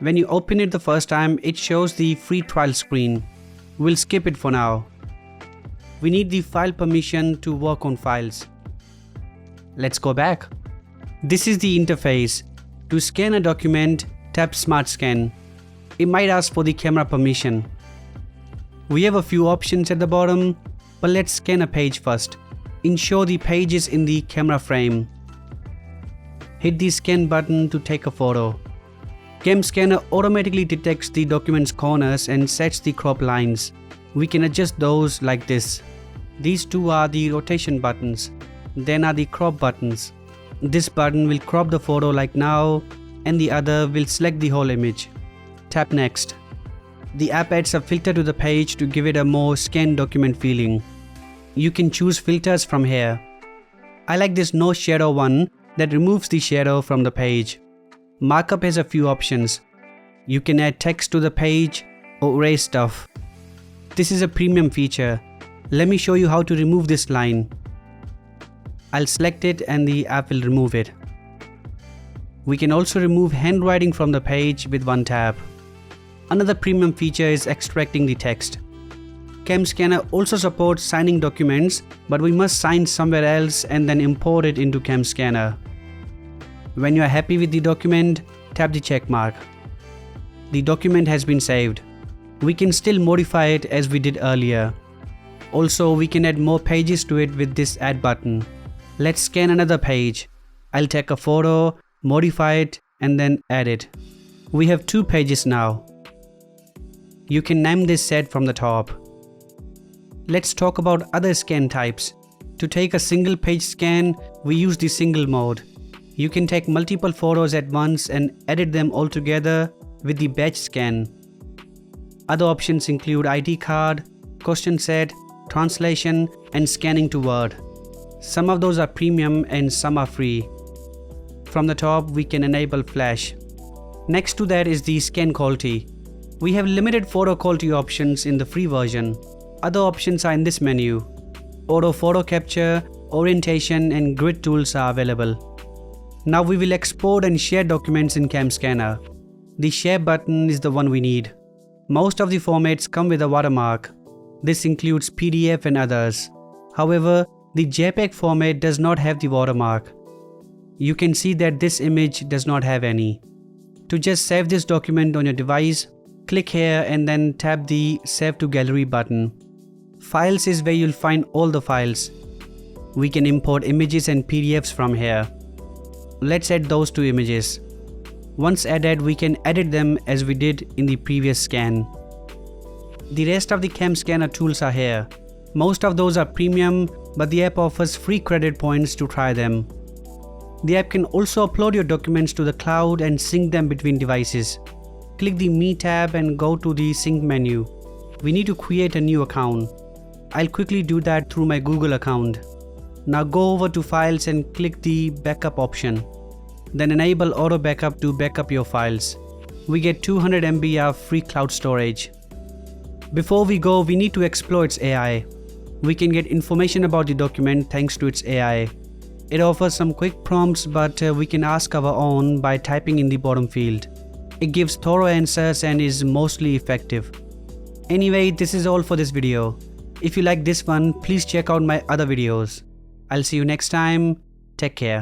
When you open it the first time, it shows the free trial screen. We'll skip it for now. We need the file permission to work on files. Let's go back. This is the interface. To scan a document, tap Smart Scan. It might ask for the camera permission. We have a few options at the bottom, but let's scan a page first. Ensure the page is in the camera frame. Hit the scan button to take a photo. CamScanner automatically detects the document's corners and sets the crop lines. We can adjust those like this. These two are the rotation buttons. Then are the crop buttons. This button will crop the photo like now, and the other will select the whole image. Tap Next. The app adds a filter to the page to give it a more scanned document feeling. You can choose filters from here. I like this no shadow one that removes the shadow from the page. Markup has a few options. You can add text to the page or erase stuff. This is a premium feature. Let me show you how to remove this line. I'll select it and the app will remove it. We can also remove handwriting from the page with one tap. Another premium feature is extracting the text. CamScanner also supports signing documents, but we must sign somewhere else and then import it into CamScanner. When you are happy with the document, tap the check mark. The document has been saved. We can still modify it as we did earlier. Also, we can add more pages to it with this add button. Let's scan another page. I'll take a photo, modify it, and then add it. We have 2 pages now. You can name this set from the top. Let's talk about other scan types. To take a single page scan, we use the single mode. You can take multiple photos at once and edit them all together with the batch scan. Other options include ID card, question set, translation, and scanning to Word. Some of those are premium and some are free. From the top, we can enable flash. Next to that is the scan quality. We have limited photo quality options in the free version. Other options are in this menu. Auto photo capture, orientation, and grid tools are available. Now we will export and share documents in CamScanner. The share button is the one we need. Most of the formats come with a watermark. This includes PDF and others. However, the JPEG format does not have the watermark. You can see that this image does not have any. To just save this document on your device, click here and then tap the Save to Gallery button. Files is where you'll find all the files. We can import images and PDFs from here. Let's add those 2 images. Once added, we can edit them as we did in the previous scan. The rest of the CamScanner tools are here. Most of those are premium, but the app offers free credit points to try them. The app can also upload your documents to the cloud and sync them between devices. Click the Me tab and go to the Sync menu. We need to create a new account. I'll quickly do that through my Google account. Now go over to Files and click the Backup option. Then enable Auto Backup to backup your files. We get 200 MB of free cloud storage. Before we go, we need to explore its AI. We can get information about the document thanks to its AI. It offers some quick prompts, but we can ask our own by typing in the bottom field. It gives thorough answers and is mostly effective. Anyway, this is all for this video. If you like this one, please check out my other videos. I'll see you next time. Take care.